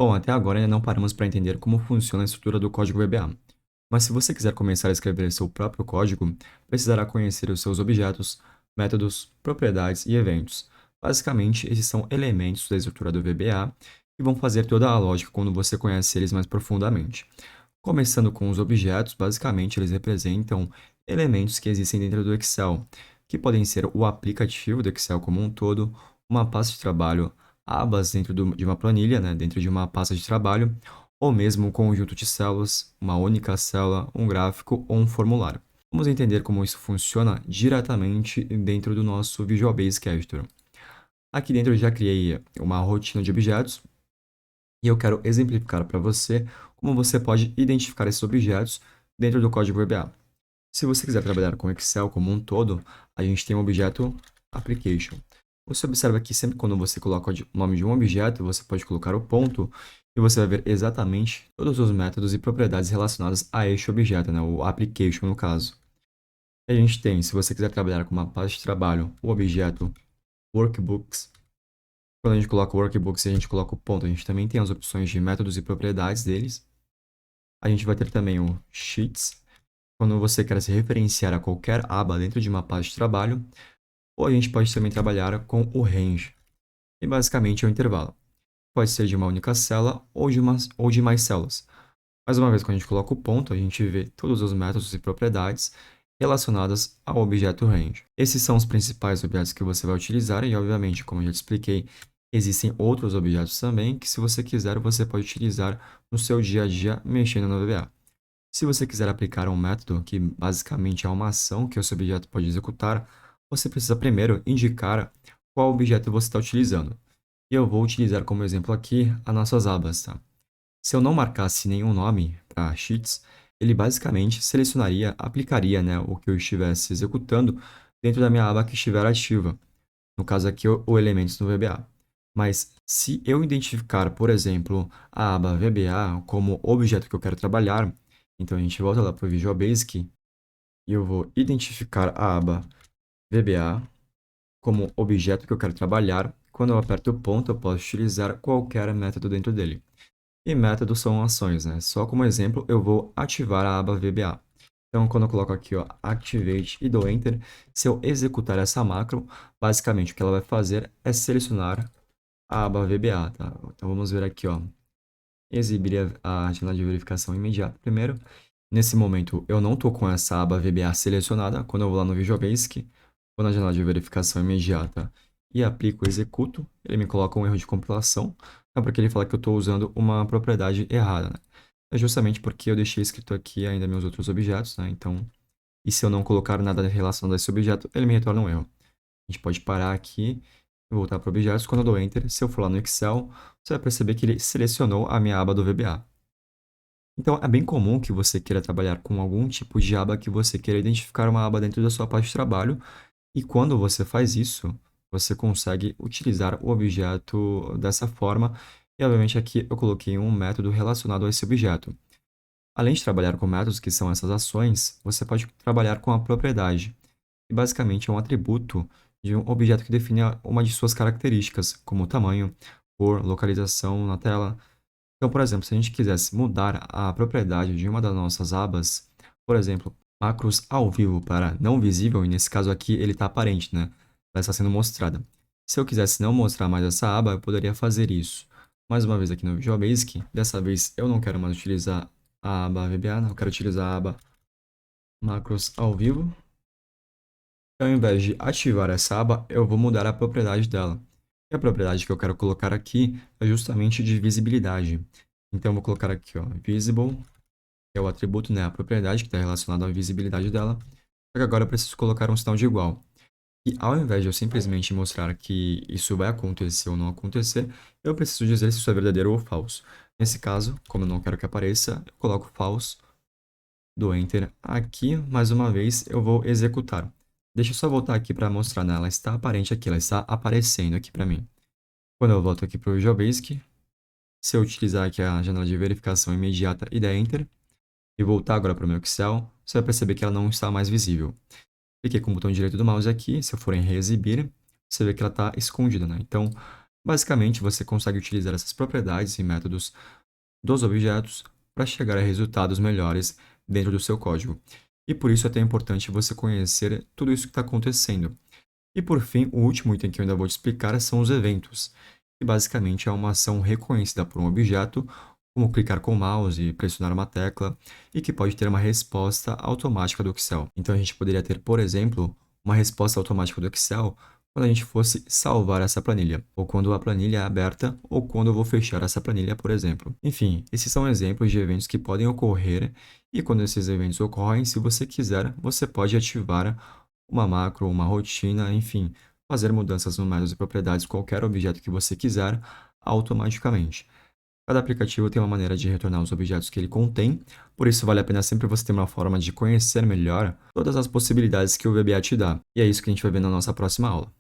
Bom, até agora ainda não paramos para entender como funciona a estrutura do código VBA. Mas se você quiser começar a escrever seu próprio código, precisará conhecer os seus objetos, métodos, propriedades e eventos. Basicamente, esses são elementos da estrutura do VBA que vão fazer toda a lógica quando você conhece eles mais profundamente. Começando com os objetos, basicamente eles representam elementos que existem dentro do Excel, que podem ser o aplicativo do Excel como um todo, uma pasta de trabalho, abas dentro de uma planilha, né, dentro de uma pasta de trabalho, ou mesmo um conjunto de células, uma única célula, um gráfico ou um formulário. Vamos entender como isso funciona diretamente dentro do nosso Visual Basic Editor. Aqui dentro eu já criei uma rotina de objetos e eu quero exemplificar para você como você pode identificar esses objetos dentro do código VBA. Se você quiser trabalhar com Excel como um todo, a gente tem o objeto Application. Você observa que sempre quando você coloca o nome de um objeto, você pode colocar o ponto e você vai ver exatamente todos os métodos e propriedades relacionadas a este objeto, né? O Application no caso. A gente tem, se você quiser trabalhar com uma pasta de trabalho, o objeto Workbooks. Quando a gente coloca o Workbooks e a gente coloca o ponto, a gente também tem as opções de métodos e propriedades deles. A gente vai ter também o Sheets, quando você quer se referenciar a qualquer aba dentro de uma pasta de trabalho, ou a gente pode também trabalhar com o range, e basicamente é o intervalo. Pode ser de uma única célula ou de mais células. Mais uma vez, quando a gente coloca o ponto, a gente vê todos os métodos e propriedades relacionadas ao objeto range. Esses são os principais objetos que você vai utilizar e, obviamente, como eu já te expliquei, existem outros objetos também que, se você quiser, você pode utilizar no seu dia a dia mexendo no VBA. Se você quiser aplicar um método, que basicamente é uma ação que o seu objeto pode executar, você precisa primeiro indicar qual objeto você está utilizando. E eu vou utilizar como exemplo aqui as nossas abas, tá? Se eu não marcasse nenhum nome para Sheets, ele basicamente selecionaria, aplicaria, né, o que eu estivesse executando dentro da minha aba que estiver ativa. No caso aqui, o Elementos no VBA. Mas se eu identificar, por exemplo, a aba VBA como objeto que eu quero trabalhar, então a gente volta lá para o Visual Basic e eu vou identificar a aba VBA como objeto que eu quero trabalhar. Quando eu aperto o ponto, eu posso utilizar qualquer método dentro dele. E métodos são ações, né? Só como exemplo, eu vou ativar a aba VBA. Então, quando eu coloco aqui, ó, Activate e dou Enter, se eu executar essa macro, basicamente o que ela vai fazer é selecionar a aba VBA, tá? Então, vamos ver aqui, ó, exibir a janela de verificação imediata primeiro. Nesse momento, eu não estou com essa aba VBA selecionada. Quando eu vou lá no Visual Basic, vou na janela de verificação imediata e aplico o executo, ele me coloca um erro de compilação, é porque ele fala que eu estou usando uma propriedade errada, né? É justamente porque eu deixei escrito aqui ainda meus outros objetos, né? Então, e se eu não colocar nada relacionado a esse objeto, ele me retorna um erro. A gente pode parar aqui e voltar para objetos. Quando eu dou Enter, se eu for lá no Excel, você vai perceber que ele selecionou a minha aba do VBA. Então, é bem comum que você queira trabalhar com algum tipo de aba que você queira identificar uma aba dentro da sua pasta de trabalho, e quando você faz isso, você consegue utilizar o objeto dessa forma, e obviamente aqui eu coloquei um método relacionado a esse objeto. Além de trabalhar com métodos, que são essas ações, você pode trabalhar com a propriedade, que basicamente é um atributo de um objeto que define uma de suas características, como tamanho, cor, localização na tela. Então, por exemplo, se a gente quisesse mudar a propriedade de uma das nossas abas, por exemplo, macros ao vivo para não visível, e nesse caso aqui ele está aparente, né? Ela está sendo mostrada. Se eu quisesse não mostrar mais essa aba, eu poderia fazer isso. Mais uma vez aqui no Visual Basic, dessa vez eu não quero mais utilizar a aba VBA, eu quero utilizar a aba macros ao vivo. Ao invés de ativar essa aba, eu vou mudar a propriedade dela. E a propriedade que eu quero colocar aqui é justamente de visibilidade. Então, eu vou colocar aqui, ó, visible, que é o atributo, né, a propriedade que está relacionada à visibilidade dela. Só que agora eu preciso colocar um sinal de igual. E ao invés de eu simplesmente mostrar que isso vai acontecer ou não acontecer, eu preciso dizer se isso é verdadeiro ou falso. Nesse caso, como eu não quero que apareça, eu coloco false, dou Enter aqui. Mais uma vez, eu vou executar. Deixa eu só voltar aqui para mostrar, né? Ela está aparente aqui, ela está aparecendo aqui para mim. Quando eu volto aqui para o Visual Basic, se eu utilizar aqui a janela de verificação imediata e der Enter, e voltar agora para o meu Excel, você vai perceber que ela não está mais visível. Cliquei com o botão direito do mouse aqui, se eu for em reexibir, você vê que ela está escondida, né? Então, Basicamente, você consegue utilizar essas propriedades e métodos dos objetos para chegar a resultados melhores dentro do seu código. E por isso é tão importante você conhecer tudo isso que está acontecendo. E por fim, o último item que eu ainda vou te explicar são os eventos, que basicamente é uma ação reconhecida por um objeto, como clicar com o mouse e pressionar uma tecla, e que pode ter uma resposta automática do Excel. Então a gente poderia ter, por exemplo, uma resposta automática do Excel quando a gente fosse salvar essa planilha, ou quando a planilha é aberta, ou quando eu vou fechar essa planilha, por exemplo. Enfim, esses são exemplos de eventos que podem ocorrer, e quando esses eventos ocorrem, se você quiser, você pode ativar uma macro, uma rotina, enfim, fazer mudanças no métodos e propriedades de qualquer objeto que você quiser automaticamente. Cada aplicativo tem uma maneira de retornar os objetos que ele contém, por isso vale a pena sempre você ter uma forma de conhecer melhor todas as possibilidades que o VBA te dá. E é isso que a gente vai ver na nossa próxima aula.